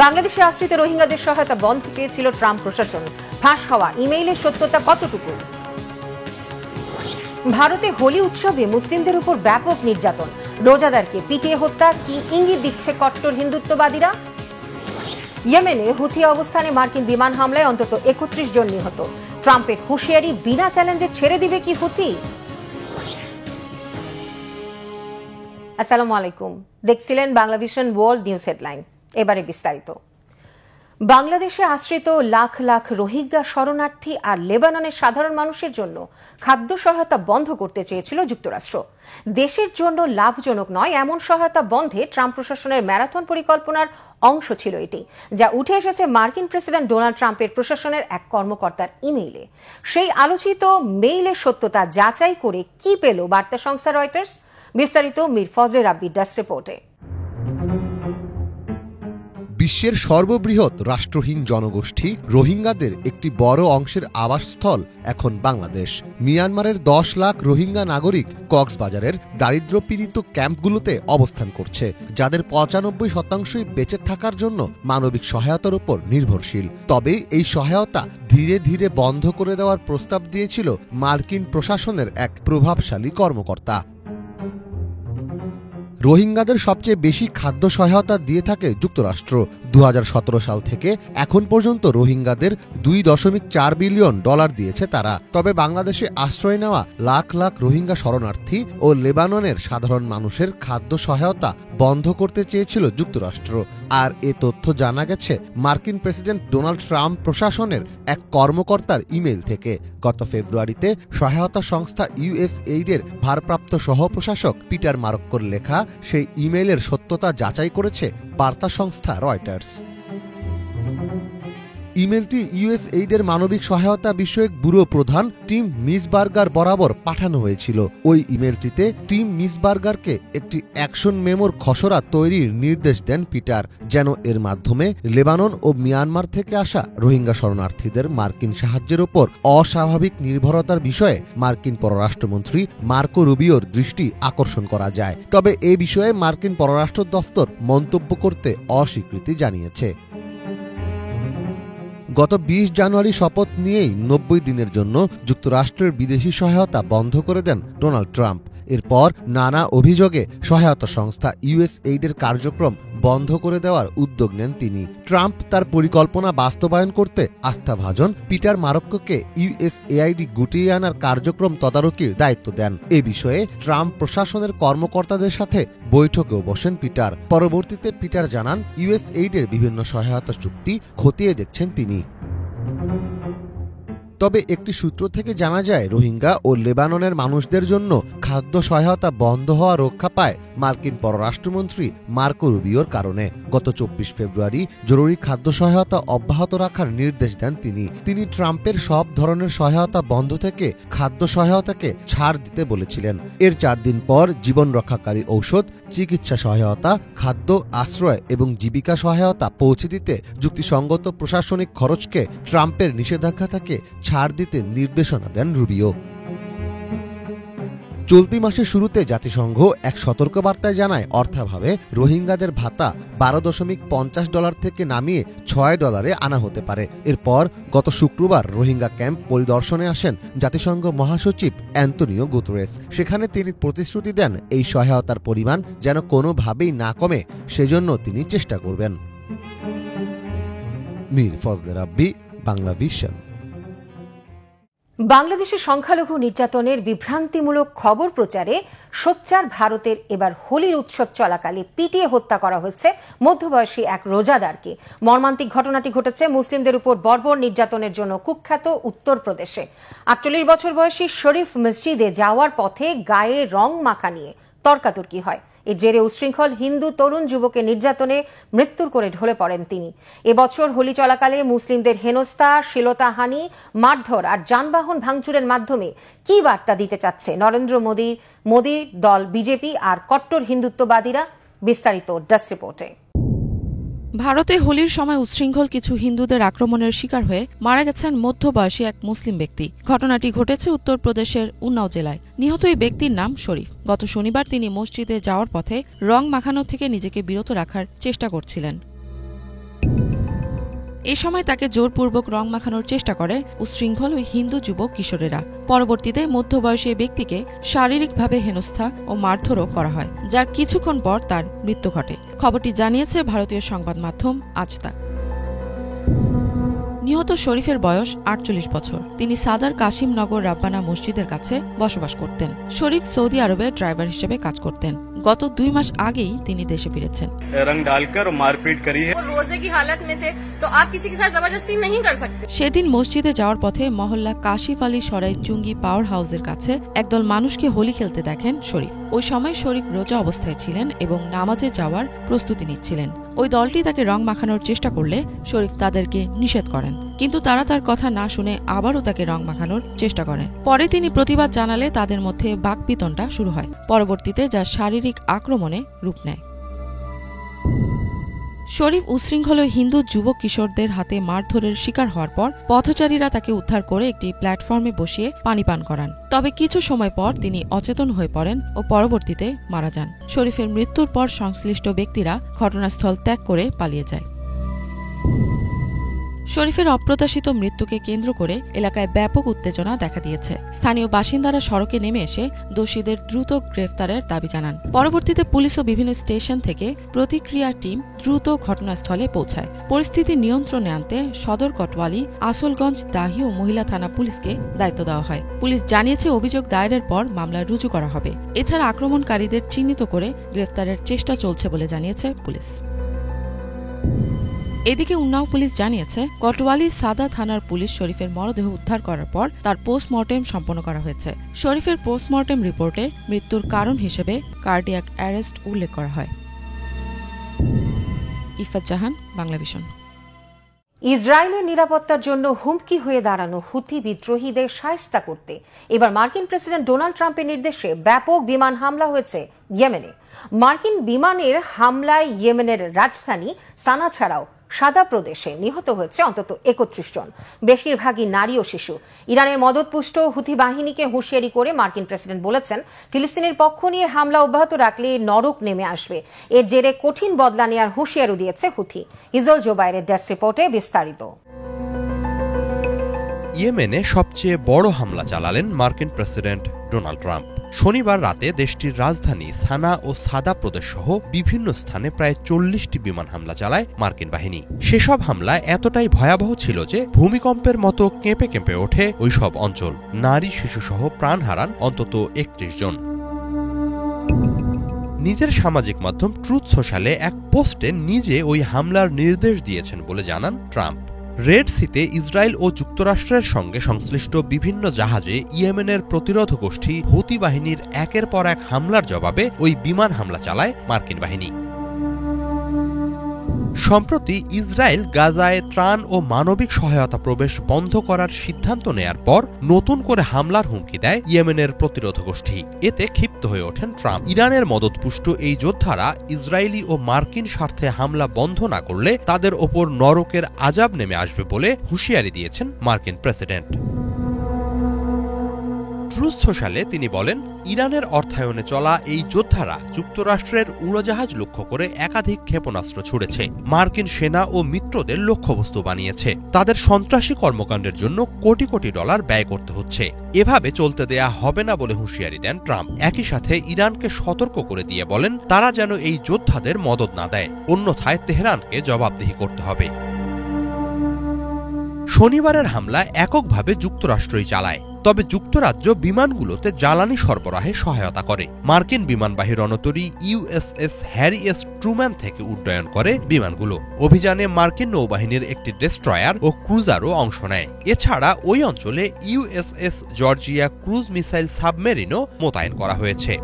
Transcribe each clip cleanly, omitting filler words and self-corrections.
বাংলাদেশে আশ্রিত রোহিঙ্গাদের সহায়তা বন্ধ চেয়েছিল ট্রাম্প প্রশাসন। ফাঁস হওয়া ইমেইলের সত্যতা কতটুকু? ভারতে হোলি উৎসবে মুসলিমদের উপর ব্যাপক নির্যাতন, রোজাদারকে পিটিয়ে হত্যা, কি ইঙ্গিত দিচ্ছে কট্টর হিন্দুত্ববাদীরা? ইয়েমেনে হুথি অবস্থানে মার্কিন বিমান হামলায় অন্তত 31 জন নিহত। ট্রাম্পের হুঁশিয়ারি, বিনা চ্যালেঞ্জে ছেড়ে দিবে কি হুথি? আসসালামু আলাইকুম, দেখছিলেন বাংলাভিশন ওয়ার্ল্ড নিউজ হেডলাইন। এবারে বিস্তারিত। বাংলাদেশে আশ্রিত লাখ লাখ রোহিঙ্গা শরণার্থী আর লেবাননের সাধারণ মানুষের জন্য খাদ্য সহায়তা বন্ধ করতে চেয়েছিল যুক্তরাষ্ট্র। দেশের জন্য লাভজনক নয় এমন সহায়তা বন্ধে ট্রাম্প প্রশাসনের ম্যারাথন পরিকল্পনার অংশ ছিল এটি, যা উঠে এসেছে মার্কিন প্রেসিডেন্ট ডোনাল্ড ট্রাম্পের প্রশাসনের এক কর্মকর্তার ইমেইলে। সেই আলোচিত মেইলের সত্যতা যাচাই করে কি পেল বার্তা সংস্থা রয়টার্স? বিস্তারিত মীর ফজলে রাব্বির ডেস্ক রিপোর্টে। বিশ্বের সর্ববৃহৎ রাষ্ট্রহীন জনগোষ্ঠী রোহিঙ্গাদের একটি বড় অংশের আবাসস্থল এখন বাংলাদেশ। মিয়ানমারের 10 লাখ রোহিঙ্গা নাগরিক কক্সবাজারের দারিদ্র্যপীড়িত ক্যাম্পগুলোতে অবস্থান করছে, যাদের 95% বেঁচে থাকার জন্য মানবিক সহায়তার উপর নির্ভরশীল। তবে এই সহায়তা ধীরে ধীরে বন্ধ করে দেওয়ার প্রস্তাব দিয়েছিল মার্কিন প্রশাসনের এক প্রভাবশালী কর্মকর্তা। রোহিঙ্গাদের সবচেয়ে বেশি খাদ্য সহায়তা দিয়ে থাকে যুক্তরাষ্ট্র। 2017 সাল থেকে এখন পর্যন্ত রোহিঙ্গাদের $2.4 বিলিয়ন দিয়েছে তারা। তবে বাংলাদেশে আশ্রয় নেওয়া লাখ লাখ রোহিঙ্গা শরণার্থী ও লেবাননের সাধারণ মানুষের খাদ্য সহায়তা বন্ধ করতে চেয়েছিল যুক্তরাষ্ট্র। আর এ তথ্য জানা গেছে মার্কিন প্রেসিডেন্ট ডোনাল্ড ট্রাম্প প্রশাসনের এক কর্মকর্তার ইমেইল থেকে। গত ফেব্রুয়ারিতে সহায়তা সংস্থা USAID-এর ভারপ্রাপ্ত সহপ্রশাসক পিটার মারক্কোর লেখা সেই ইমেইলের সত্যতা যাচাই করেছে বার্তা সংস্থা রয়টার্স। ইমেলটি USAID-এর মানবিক সহায়তা বিষয়ক ব্যুরো প্রধান টিম মিসবার্গার বরাবর পাঠানো হয়েছিল। ওই ইমেলটিতে টিম মিসবার্গারকে একটি অ্যাকশন মেমোর খসড়া তৈরির নির্দেশ দেন পিটার, যেন এর মাধ্যমে লেবানন ও মিয়ানমার থেকে আসা রোহিঙ্গা শরণার্থীদের মার্কিন সাহায্যের উপর অস্বাভাবিক নির্ভরতার বিষয়ে মার্কিন পররাষ্ট্রমন্ত্রী মার্কো রুবিওর দৃষ্টি আকর্ষণ করা যায়। তবে এ বিষয়ে মার্কিন পররাষ্ট্র দফতর মন্তব্য করতে অস্বীকৃতি জানিয়েছে। গত 20 জানুয়ারি শপথ নিয়েই 90 দিনের জন্য যুক্তরাষ্ট্রের বিদেশি সহায়তা বন্ধ করে দেন ডোনাল্ড ট্রাম্প। এরপর নানা অভিযোগে সহায়তা সংস্থা USAID-এর কার্যক্রম বন্ধ করে দেওয়ার উদ্যোগ নেন তিনি। ট্রাম্প তার পরিকল্পনা বাস্তবায়ন করতে আস্থাভাজন পিটার মারক্কোকে USAID গুটিয়ে আনার কার্যক্রম তদারকির দায়িত্ব দেন। এ বিষয়ে ট্রাম্প প্রশাসনের কর্মকর্তাদের সাথে বৈঠকেও বসেন পিটার। পরবর্তীতে পিটার জানান USAID-এর বিভিন্ন সহায়তা চুক্তি খতিয়ে দেখছেন তিনি। তবে একটি সূত্র থেকে জানা যায় রোহিঙ্গা ও লেবাননের মানুষদের জন্য খাদ্য সহায়তা বন্ধ হওয়া রক্ষা পায় মার্কিন পররাষ্ট্রমন্ত্রী মার্কো রুবিওর কারণে। গত 24 ফেব্রুয়ারি জরুরি খাদ্য সহায়তা অব্যাহত রাখার নির্দেশ দেন তিনি ট্রাম্পের সব ধরনের সহায়তা বন্ধ থেকে খাদ্য সহায়তাকে ছাড় দিতে বলেছিলেন। এর 4 দিন পর জীবন রক্ষাকারী ঔষধ, চিকিৎসা সহায়তা, খাদ্য, আশ্রয় এবং জীবিকা সহায়তা পৌঁছে দিতে যুক্তিসঙ্গত প্রশাসনিক খরচকে ট্রাম্পের নিষেধাজ্ঞা থেকে ছাড় দিতে নির্দেশনা দেন রুবিও। চলতি মাসের শুরুতে জাতিসংঘ এক সতর্কবার্তায় জানায় অর্থাভাবে রোহিঙ্গাদের ভাতা $12.50 থেকে নামিয়ে $6 আনা হতে পারে। এরপর গত শুক্রবার রোহিঙ্গা ক্যাম্প পরিদর্শনে আসেন জাতিসংঘ মহাসচিব অ্যান্তনিও গুতেরেস। সেখানে তিনি প্রতিশ্রুতি দেন এই সহায়তার পরিমাণ যেন কোনোভাবেই না কমে, সেজন্য তিনি চেষ্টা করবেন। মীর ফজলে রাব্বি, বাংলাভিশন। বাংলাদেশের সংখ্যালঘু নির্যাতনের বিভ্রান্তিমূলক খবর প্রচারে সোচ্চার ভারতের এবার হোলির উৎসব চলাকালে পিটিয়ে হত্যা করা হয়েছে মধ্যবয়সী এক রোজাদারকে। মর্মান্তিক ঘটনাটি ঘটেছে মুসলিমদের উপর বর্বর নির্যাতনের জন্য কুখ্যাত উত্তরপ্রদেশে। 48 বছর বয়সী শরীফ মসজিদে যাওয়ার পথে গায়ে রং মাখা নিয়ে তর্কাতর্কি হয়। এর জেরে উশৃঙ্খল হিন্দু তরুণ যুবকের নির্যাতনে মৃত্যুর করে ঢলে পড়েন তিনি। এবছর হোলি চলাকালে মুসলিমদের হেনস্থা, শ্লীলতাহানি, মারধর আর যানবাহন ভাঙচুরের মাধ্যমে কি বার্তা দিতে চাচ্ছে নরেন্দ্র মোদী দল, বিজেপি আর কট্টর হিন্দুত্ববাদীরা? বিস্তারিত ডেস্ক রিপোর্টে। ভারতে হোলির সময় উচ্ছৃঙ্খল কিছু হিন্দুদের আক্রমণের শিকার হয়ে মারা গেছেন মধ্যবয়সী এক মুসলিম ব্যক্তি। ঘটনাটি ঘটেছে উত্তরপ্রদেশের উন্নাও জেলায়। নিহত এই ব্যক্তির নাম শরীফ। গত শনিবার তিনি মসজিদে যাওয়ার পথে রং মাখানো থেকে নিজেকে বিরত রাখার চেষ্টা করছিলেন। এ সময় তাকে জোরপূর্বক রং মাখানোর চেষ্টা করে উচ্ছৃঙ্খল ওই হিন্দু যুবক কিশোরেরা। পরবর্তীতে মধ্যবয়সী ব্যক্তিকে শারীরিকভাবে হেনস্থা ও মারধরও করা হয়, যার কিছুক্ষণ পর তার মৃত্যু ঘটে। খবরটি জানিয়েছে ভারতীয় সংবাদ মাধ্যম আজ তাক। নিহত শরীফের বয়স 48 বছর। তিনি সাদার কাশিম নগর রাব্বানা মসজিদের কাছে বসবাস করতেন। শরীফ সৌদি আরবে ড্রাইভার হিসেবে কাজ করতেন। গত 2 মাস আগেই তিনি দেশে ফিরেছেন। সেদিন মসজিদে যাওয়ার পথে মহল্লা কাশিফ আলী সরাই চুঙ্গি পাওয়ার হাউসের কাছে একদল মানুষকে হোলি খেলতে দেখেন শরীফ। ওই সময় শরীফ রোজা অবস্থায় ছিলেন এবং নামাজে যাওয়ার প্রস্তুতি নিচ্ছিলেন। ওই দলটি তাকে রং মাখানোর চেষ্টা করলে শরীফ তাদেরকে নিষেধ করেন, কিন্তু তারা তার কথা না শুনে আবারও তাকে রং মাখানোর চেষ্টা করেন। পরে তিনি প্রতিবাদ জানালে তাদের মধ্যে বাকবিতণ্ডা শুরু হয়, পরবর্তীতে যা শারীরিক আক্রমণে রূপ নেয়। শরীফ উচ্ছৃঙ্খল হিন্দু যুবক কিশোরদের হাতে মারধরের শিকার হওয়ার পর পথচারীরা তাকে উদ্ধার করে একটি প্ল্যাটফর্মে বসিয়ে পানি পান করান। তবে কিছু সময় পর তিনি অচেতন হয়ে পড়েন ও পরবর্তীতে মারা যান। শরীফের মৃত্যুর পর সংশ্লিষ্ট ব্যক্তিরা ঘটনাস্থল ত্যাগ করে পালিয়ে যায়। শরীফের অপ্রত্যাশিত মৃত্যুকে কেন্দ্র করে এলাকায় ব্যাপক উত্তেজনা দেখা দিয়েছে। স্থানীয় বাসিন্দারা সড়কে নেমে এসে দোষীদের দ্রুত গ্রেফতারের দাবি জানান। পরবর্তীতে পুলিশ ও বিভিন্ন স্টেশন থেকে প্রতিক্রিয়া টিম দ্রুত ঘটনাস্থলে পৌঁছায়। পরিস্থিতি নিয়ন্ত্রণে আনতে সদর কোতোয়ালি, আসলগঞ্জ, দাহি ও মহিলা থানা পুলিশকে দায়িত্ব দেওয়া হয়। পুলিশ জানিয়েছে অভিযোগ দায়েরের পর মামলা রুজু করা হবে। এছাড়া আক্রমণকারীদের চিহ্নিত করে গ্রেফতারের চেষ্টা চলছে বলে জানিয়েছে পুলিশ। এদিকে উন্নাও পুলিশ জানিয়েছে কোতোয়ালি সাদা থানার পুলিশ শরীফের মরদেহ উদ্ধার করার পর তার পোস্টমর্টেম সম্পন্ন করা হয়েছে। শরীফের পোস্টমর্টেম রিপোর্টে মৃত্যুর কারণ হিসেবে কার্ডিয়াক অ্যারেস্ট উল্লেখ করা হয়। ইফাত জাহান, বাংলা ভিশন। ইসরায়েলের নিরাপত্তার জন্য হুমকি হয়ে দাঁড়ানো হুথি বিদ্রোহীদের শায়েস্তা করতে এবার মার্কিন প্রেসিডেন্ট ডোনাল্ড ট্রাম্পের নির্দেশে ব্যাপক বিমান হামলা হয়েছে ইয়েমেনে। মার্কিন বিমানের হামলায় ইয়েমেনের রাজধানী সানা ছাড়াও সাদা প্রদেশে নিহত হয়েছে অন্তত 31 জন, বেশিরভাগই নারী ও শিশু। ইরানের মদতপুষ্ট হুথি বাহিনীকে হুঁশিয়ারি করে মার্কিন প্রেসিডেন্ট বলেছেন, ফিলিস্তিনের পক্ষ নিয়ে হামলা অব্যাহত রাখলে নরক নেমে আসবে। এর জেরে কঠিন বদলা নেওয়ার হুঁশিয়ারি দিয়েছে হুথি। হিজল জোবাইরের ডেস্ক রিপোর্টে বিস্তারিত। ইয়েমেনে সবচেয়ে বড় হামলা চালালেন মার্কিন প্রেসিডেন্ট ডোনাল্ড ট্রাম্প। শনিবার রাতে দেশটির রাজধানী সানা ও সাদা প্রদেশ সহ বিভিন্ন স্থানে প্রায় 40টি বিমান হামলা চালায় মার্কিন বাহিনী। সেসব হামলা এতটাই ভয়াবহ ছিল যে ভূমিকম্পের মতো কেঁপে কেঁপে ওঠে ওইসব অঞ্চল। নারী শিশুসহ প্রাণ হারান অন্তত 31 জন। নিজের সামাজিক মাধ্যম ট্রুথ সোশ্যালে এক পোস্টে নিজে ওই হামলার নির্দেশ দিয়েছেন বলে জানান ট্রাম্প। রেড সিতে ইসরায়েল ও যুক্তরাষ্ট্রের সঙ্গে সংশ্লিষ্ট বিভিন্ন জাহাজে ইয়েমেনের প্রতিরোধ গোষ্ঠী হুতি বাহিনীর একের পর এক হামলার জবাবে ওই বিমান হামলা চালায় মার্কিন বাহিনী। সম্প্রতি ইসরায়েল গাজায় ত্রাণ ও মানবিক সহায়তা প্রবেশ বন্ধ করার সিদ্ধান্ত নেয়ার পর নতুন করে হামলার হুমকি দেয় ইয়েমেনের প্রতিরোধ গোষ্ঠী। এতে ক্ষিপ্ত হয়ে ওঠেন ট্রাম্প। ইরানের মদতপুষ্ট এই যোদ্ধারা ইসরায়েলি ও মার্কিন স্বার্থে হামলা বন্ধ না করলে তাদের ওপর নরকের আযাব নেমে আসবে বলে হুঁশিয়ারি দিয়েছেন মার্কিন প্রেসিডেন্ট। ট্রুথ সোশ্যালে তিনি বলেন, ইরানের অর্থায়নে চলা এই যোদ্ধারা যুক্তরাষ্ট্রের উড়োজাহাজ লক্ষ্য করে একাধিক ক্ষেপণাস্ত্র ছুড়েছে, মার্কিন সেনা ও মিত্রদের লক্ষ্যবস্তু বানিয়েছে। তাদের সন্ত্রাসী কর্মকাণ্ডের জন্য কোটি কোটি ডলার ব্যয় করতে হচ্ছে। এভাবে চলতে দেয়া হবে না বলে হুঁশিয়ারি দেন ট্রাম্প। একই সাথে ইরানকে সতর্ক করে দিয়ে বলেন, তারা যেন এই যোদ্ধাদের মদদ না দেয়, অন্যথায় তেহরানকে জবাবদিহি করতে হবে। শনিবারের হামলা এককভাবে যুক্তরাষ্ট্রই চালায়, তবে যুক্তরাজ্য বিমানগুলোতে জ্বালানি সরবরাহে সহায়তা করে। মার্কিন বিমানবাহী রণতরী ইউএসএস হ্যারি এস ট্রুম্যান থেকে উড্ডয়ন করে বিমানগুলো। অভিযানে মার্কিন নৌবাহিনীর একটি ডেস্ট্রয়ার ও ক্রুজারও অংশ নেয়। এছাড়া ওই অঞ্চলে ইউএসএস জর্জিয়া ক্রুজ মিসাইল সাবমেরিনও মোতায়েন করা হয়েছে।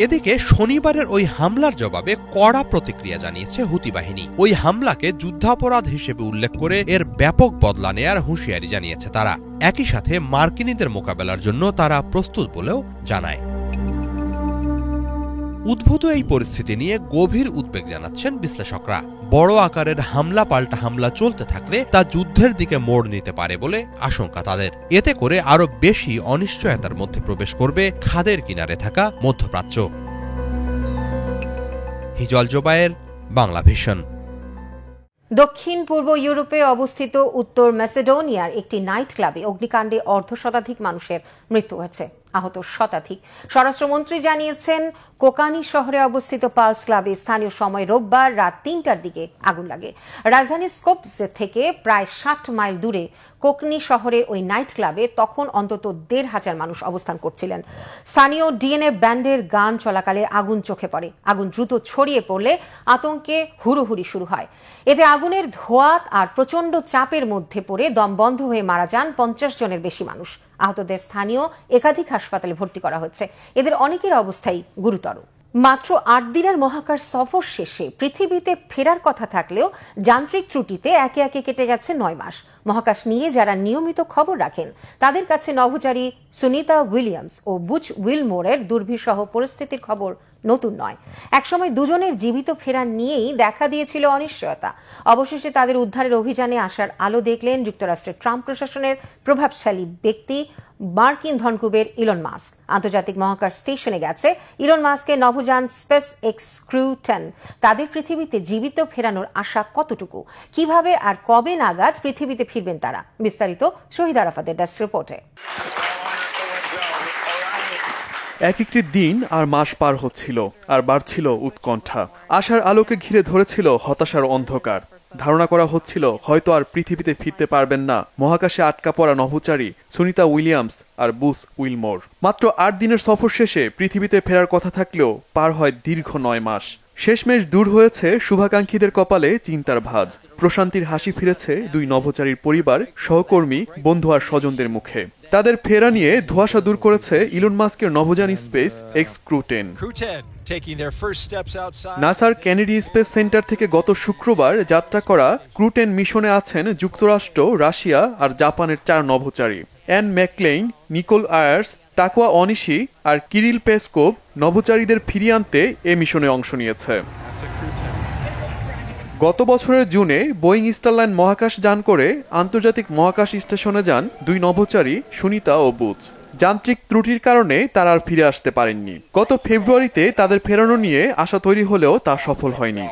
এদিকে শনিবারের ওই হামলার জবাবে কড়া প্রতিক্রিয়া জানিয়েছে হুতি বাহিনী। ওই হামলাকে যুদ্ধাপরাধ হিসেবে উল্লেখ করে এর ব্যাপক বদলা নেয়ার হুঁশিয়ারি জানিয়েছে তারা। একই সাথে মার্কিনীদের মোকাবেলার জন্য তারা প্রস্তুত বলেও জানায়। উদ্ভূত এই পরিস্থিতি নিয়ে গভীর উদ্বেগ জানাচ্ছেন বিশ্লেষকরা। বড় আকারের হামলা পাল্টা হামলা চলতে থাকলে তা যুদ্ধের দিকে মোড় নিতে পারে বলে আশঙ্কা তাদের। এতে করে আরো বেশি অনিশ্চয়তার মধ্যে প্রবেশ করবে খাদের কিনারে থাকা মধ্যপ্রাচ্য। হিজল জোবায়ের, বাংলা ভিশন। দক্ষিণ পূর্ব ইউরোপে অবস্থিত উত্তর ম্যাসেডোনিয়ার একটি নাইট ক্লাবে অগ্নিকাণ্ডে অর্ধশতাধিক মানুষের মৃত্যু হয়েছে, আহত শতাধিক। স্বরাষ্ট্রমন্ত্রী জানিয়েছেন, কোকানি শহরে অবস্থিত পালস ক্লাবে স্থানীয় সময় রোববার রাত ৩টার দিকে আগুন লাগে। রাজধানীর স্কোপসে থেকে প্রায় ৬০ মাইল দূরে কোকনি শহরের ওই নাইট ক্লাবে তখন অন্তত ১৫০০ মানুষ অবস্থান করছিলেন। স্থানীয় ডিএনএ ব্যান্ডের গান চলাকালে আগুন চোখে পড়ে। আগুন দ্রুত ছড়িয়ে পড়লে আতঙ্কে হুড়োহুড়ি শুরু হয়। এতে আগুনের ধোঁয়া আর প্রচণ্ড চাপের মধ্যে পড়ে দম বন্ধ হয়ে মারা যান ৫০ জনের বেশি মানুষ। আহতদের স্থানীয় একাধিক হাসপাতালে ভর্তি করা হচ্ছে। এদের অনেকের অবস্থাই গুরুতর। মাত্র ৮ দিনের মহাকাশ সফর শেষে পৃথিবীতে ফেরার কথা থাকলেও যান্ত্রিক ত্রুটিতে একে একে কেটে গেছে ৯ মাস। মহাকাশ নিয়ে যারা নিয়মিত খবর রাখেন তাদের কাছে নভোচারী সুনিতা উইলিয়ামস ও বুচ উইলমোরের দুর্বিষহ পরিস্থিতির খবর নতুন নয়। একসময় দুজনের জীবিত ফেরা নিয়েই দেখা দিয়েছিল অনিশ্চয়তা। অবশেষে তাদের উদ্ধারের অভিযানে আসার আলো দেখলেন যুক্তরাষ্ট্রের ট্রাম্প প্রশাসনের প্রভাবশালী ব্যক্তি মার্কিন ধনকুবের ইলন মাস্ক। আন্তর্জাতিক মহাকাশ স্টেশনে গেছে ইলন মাস্কের নভোযান স্পেস এক্স ক্রু 10। তাদের পৃথিবীতে জীবিত ফেরানোর আশা কতটুকু, কিভাবে আর কবে নাগাদ পৃথিবীতে ফিরবেন তারা? বিস্তারিত শহীদ আরাফাতের ডেস্ক রিপোর্টে। এক একটি দিন আর মাস পার হচ্ছিল, আর বাড়ছিল উৎকণ্ঠা। আশার আলোকে ঘিরে ধরেছিল হতাশার অন্ধকার। ধারণা করা হচ্ছিল হয়তো আর পৃথিবীতে ফিরতে পারবেন না মহাকাশে আটকা পড়া নভোচারী সুনিতা উইলিয়ামস আর বুচ উইলমোর। মাত্র ৮ দিনের সফর শেষে পৃথিবীতে ফেরার কথা থাকলেও পার হয় দীর্ঘ ৯ মাস। শেষমেশ দূর হয়েছে শুভাকাঙ্ক্ষীদের কপালে চিন্তার ভাঁজ। প্রশান্তির হাসি ফিরেছে দুই নভোচারীর পরিবার, সহকর্মী, বন্ধু আর স্বজনদের মুখে। তাদের ফেরা নিয়ে ধোঁয়াশা দূর করেছে ইলন মাস্কের নভোযান স্পেস এক্স ক্রু 10। নাসার কেনেডি স্পেস সেন্টার থেকে গত শুক্রবার যাত্রা করা ক্রু 10 মিশনে আছেন যুক্তরাষ্ট্র, রাশিয়া আর জাপানের ৪ নভোচারী। অ্যান ম্যাকক্লেইন, নিকোল আয়ার্স, তাকুয়া অনিশি আর কিরিল পেসকোভ নভোচারীদের ফিরিয়ে আনতে এ মিশনে অংশ নিয়েছে। গত বছরের জুনে বোয়িং স্টারলাইন মহাকাশ যান করে আন্তর্জাতিক মহাকাশ স্টেশনে যান দুই নভোচারী সুনিতা ও বুচ। যান্ত্রিক ত্রুটির কারণে তারা আর ফিরে আসতে পারেননি। গত ফেব্রুয়ারিতে তাদের ফেরানো নিয়ে আশা তৈরি হলেও তা সফল হয়নি।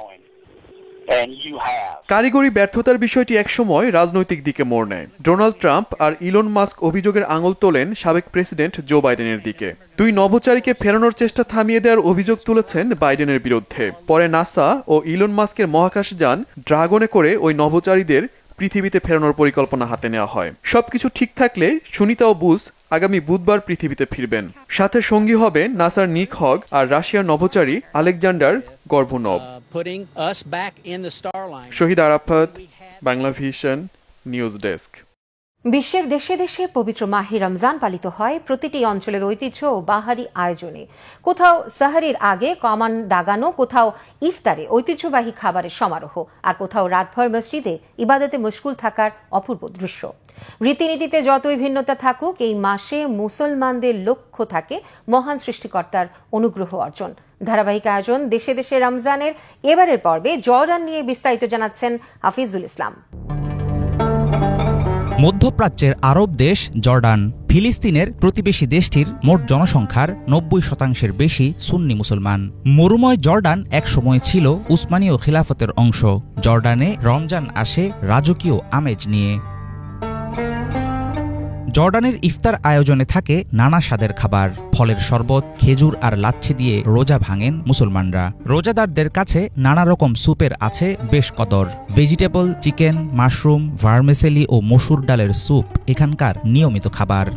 কারিগরি ব্যর্থতার বিষয়টি একসময় রাজনৈতিক দিকে মোড় নেয়। ডোনাল্ড ট্রাম্প আর ইলন মাস্ক অভিযোগের আঙুল তোলেন সাবেক প্রেসিডেন্ট জো বাইডেনের দিকে। দুই নভোচারীকে ফেরানোর চেষ্টা থামিয়ে দেওয়ার অভিযোগ তুলেছেন বাইডেনের বিরুদ্ধে। পরে নাসা ও ইলন মাস্কের মহাকাশ যান ড্রাগনে করে ওই নভোচারীদের পৃথিবীতে ফেরানোর পরিকল্পনা হাতে নেওয়া হয়। সবকিছু ঠিক থাকলে সুনিতা ও বুচ আগামী বুধবার পৃথিবীতে ফিরবেন। সাথে সঙ্গী হবেন নাসার নিক হগ আর রাশিয়ার নভোচারী Alexander Gorbunov. Shahid Arafat, Bangla Vision, news desk. বিশ্বের দেশে দেশে পবিত্র মাহে রমজান পালিত হয় প্রতিটি অঞ্চলের ঐতিহ্য ও বাহারি আয়োজনে। কোথাও সাহারির আগে কমান দাগানো, কোথাও ইফতারে ঐতিহ্যবাহী খাবারের সমারোহ, আর কোথাও রাতভর মসজিদে ইবাদতে মশগুল থাকার অপূর্ব দৃশ্য। রীতিনীতিতে যতই ভিন্নতা থাকুক, এই মাসে মুসলমানদের লক্ষ্য থাকে মহান সৃষ্টিকর্তার অনুগ্রহ অর্জন। ধারাবাহিক আয়োজন দেশে দেশে রমজানের এবারের পর্বে জর্ডান নিয়ে বিস্তারিত জানাচ্ছেন হাফিজুল ইসলাম। মধ্যপ্রাচ্যের আরব দেশ জর্ডান ফিলিস্তিনের প্রতিবেশী দেশটির মোট জনসংখ্যার ৯০% বেশি সুন্নি মুসলমান। মরুময় জর্ডান একসময় ছিল উসমানীয় খিলাফতের অংশ। জর্ডানে রমজান আসে রাজকীয় আমেজ নিয়ে। জর্ডানের ইফতার আয়োজনে থাকে নানা স্বাদের খাবার। ফলের শরবত, খেজুর আর লাচ্ছি দিয়ে রোজা ভাঙেন মুসলমানরা। রোজাদারদের কাছে নানা রকম স্যুপের আছে বেশ কদর। ভেজিটেবল, চিকেন, মাশরুম, ভার্মেসেলি ও মসুর ডালের স্যুপ এখানকার নিয়মিত খাবার।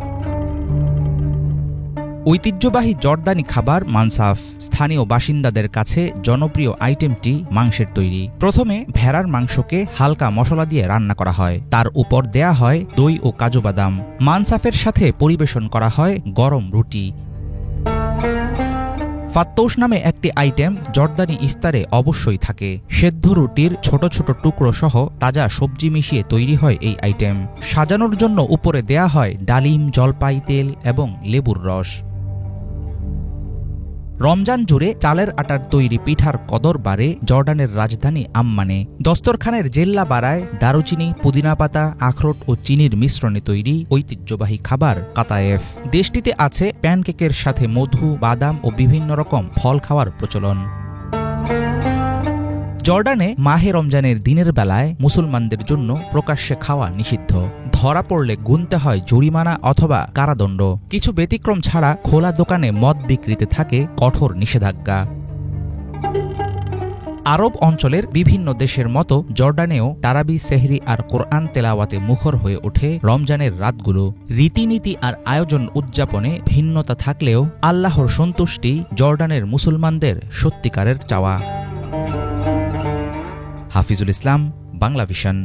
ঐতিহ্যবাহী জর্দানি খাবার মানসাফ। স্থানীয় বাসিন্দাদের কাছে জনপ্রিয় আইটেমটি মাংসের তৈরি। প্রথমে ভেড়ার মাংসকে হালকা মশলা দিয়ে রান্না করা হয়, তার উপর দেয়া হয় দই ও কাজু বাদাম। মানসাফের সাথে পরিবেশন করা হয় গরম রুটি। ফাত্তৌশ নামে একটি আইটেম জর্দানি ইফতারে অবশ্যই থাকে। সেদ্ধ রুটির ছোট ছোট টুকরো সহ তাজা সবজি মিশিয়ে তৈরি হয় এই আইটেম। সাজানোর জন্য উপরে দেয়া হয় ডালিম, জলপাই, তেল এবং লেবুর রস। রমজান জুড়ে চালের আটার তৈরি পিঠার কদর বাড়ে জর্ডানের রাজধানী আম্মানে। দস্তরখানের জেল্লা বাড়ায় দারুচিনি, পুদিনা পাতা, আখরোট ও চিনির মিশ্রণে তৈরি ঐতিহ্যবাহী খাবার কাতায়েফ। দেশটিতে আছে প্যানকেকের সাথে মধু, বাদাম ও বিভিন্ন রকম ফল খাওয়ার প্রচলন। জর্ডানে মাহে রমজানের দিনের বেলায় মুসলমানদের জন্য প্রকাশ্যে খাওয়া নিষিদ্ধ। ধরা পড়লে গুনতে হয় জরিমানা অথবা কারাদণ্ড। কিছু ব্যতিক্রম ছাড়া খোলা দোকানে মদ বিক্রিতে থাকে কঠোর নিষেধাজ্ঞা। আরব অঞ্চলের বিভিন্ন দেশের মতো জর্ডানেও তারাবি, সেহরি আর কোরআন তেলাওয়াতে মুখর হয়ে ওঠে রমজানের রাতগুলো। রীতিনীতি আর আয়োজন উদযাপনে ভিন্নতা থাকলেও আল্লাহর সন্তুষ্টি জর্ডানের মুসলমানদের সত্যিকারের চাওয়া। হাফিজুল ইসলাম, বাংলা ভিশন।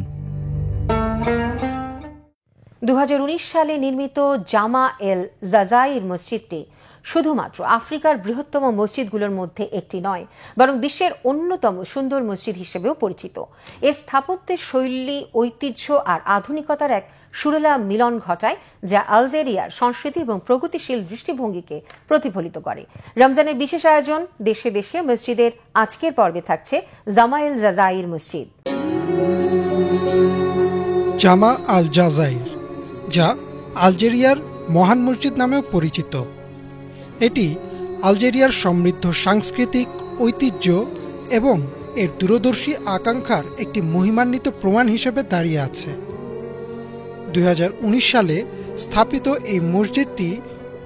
2019 সালে নির্মিত জামা এল জাজাইর মসজিদটি শুধুমাত্র আফ্রিকার বৃহত্তম মসজিদগুলোর মধ্যে একটি নয়, বরং বিশ্বের অন্যতম সুন্দর মসজিদ হিসেবেও পরিচিত। এর স্থাপত্যের শৈলী, ঐতিহ্য আর আধুনিকতার এক সুরেলা মিলন ঘটায়, যা আলজেরিয়ার সংস্কৃতি এবং প্রগতিশীল দৃষ্টিভঙ্গিকে প্রতিফলিত করে। রমজানের বিশেষ আয়োজন, দেশে দেশে মসজিদের আজকের পর্বে থাকছে জামা এল জাজাইর মসজিদ। জামা আল জাজাইর, যা আলজেরিয়ার মহান মসজিদ নামেও পরিচিত। এটি আলজেরিয়ার সমৃদ্ধ সাংস্কৃতিক ঐতিহ্য এবং এর দূরদর্শী আকাঙ্ক্ষার একটি মহিমান্বিত প্রমাণ হিসেবে দাঁড়িয়ে আছে। 2019 সালে স্থাপিত এই মসজিদটি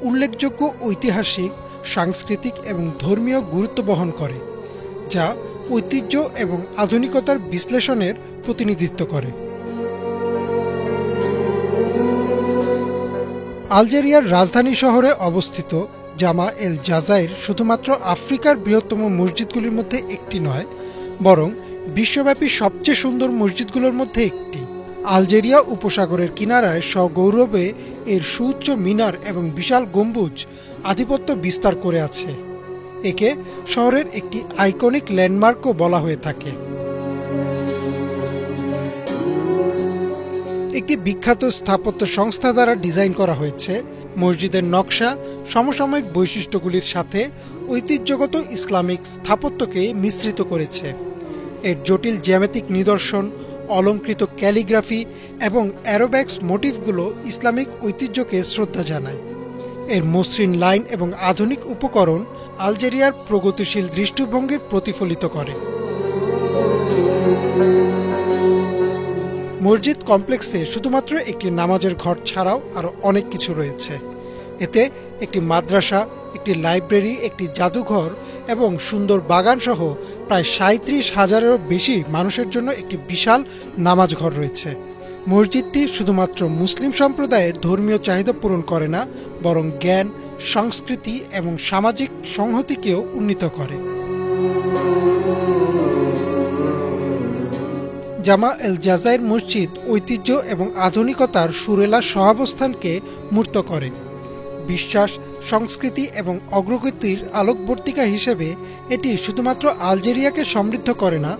উল্লেখযোগ্য ঐতিহাসিক, সাংস্কৃতিক এবং ধর্মীয় গুরুত্ব বহন করে, যা ঐতিহ্য এবং আধুনিকতার বিশ্লেষণের প্রতিনিধিত্ব করে। আলজেরিয়ার রাজধানী শহরে অবস্থিত জামা এল জাজাইর শুধুমাত্র আফ্রিকার বৃহত্তম মসজিদগুলির মধ্যে একটি নয়, বরং বিশ্বব্যাপী সবচেয়ে সুন্দর মসজিদগুলোর মধ্যে একটি। আলজেরিয়া উপসাগরের কিনারায় সগৌরবে এর সুউচ্চ মিনার এবং বিশাল গম্বুজ আধিপত্য বিস্তার করে আছে। একে শহরের একটি আইকনিক ল্যান্ডমার্কও বলা হয়ে থাকে। একটি বিখ্যাত স্থাপত্য সংস্থা দ্বারা ডিজাইন করা হয়েছে। মসজিদের নকশা সমসাময়িক বৈশিষ্ট্যগুলির সাথে ঐতিহ্যগত ইসলামিক স্থাপত্যকে মিশ্রিত করেছে। এর জটিল জ্যামিতিক নিদর্শন, অলঙ্কৃত ক্যালিগ্রাফি এবং অ্যারোব্যাক্স মোটিভগুলো ইসলামিক ঐতিহ্যকে শ্রদ্ধা জানায়। এর মসৃণ লাইন এবং আধুনিক উপকরণ আলজেরিয়ার প্রগতিশীল দৃষ্টিভঙ্গির প্রতিফলিত করে। মসজিদ কমপ্লেক্সে শুধুমাত্র একটি নামাজের ঘর ছাড়াও আরও অনেক কিছু রয়েছে। এতে একটি মাদ্রাসা, একটি লাইব্রেরি, একটি জাদুঘর এবং সুন্দর বাগান সহ প্রায় 37,000-এরও বেশি মানুষের জন্য একটি বিশাল নামাজ ঘর রয়েছে। মসজিদটি শুধুমাত্র মুসলিম সম্প্রদায়ের ধর্মীয় চাহিদা পূরণ করে না, বরং জ্ঞান, সংস্কৃতি এবং সামাজিক সংহতিকেও উন্নীত করে। জামা এল জাজাইর মসজিদ ঐতিহ্য এবং আধুনিকতার সুরেলা সহাবস্থানকে মূর্ত করে। বিশ্বাস, সংস্কৃতি এবং অগ্রগতির আলোকবর্তিকা হিসেবে এটি শুধুমাত্র আলজেরিয়াকে সমৃদ্ধ করে না,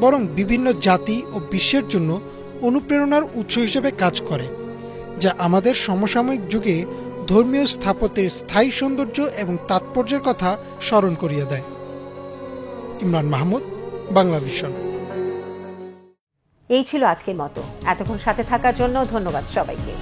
বরং বিভিন্ন জাতি ও বিশ্বের জন্য অনুপ্রেরণার উৎস হিসেবে কাজ করে, যা আমাদের সমসাময়িক যুগে ধর্মীয় স্থাপত্যের স্থায়ী সৌন্দর্য এবং তাৎপর্যের কথা স্মরণ করিয়ে দেয়। ইমরান মাহমুদ, বাংলা ভিশন। এই ছিল আজকের মতো। এতক্ষণ সাথে থাকার জন্য ধন্যবাদ সবাইকে।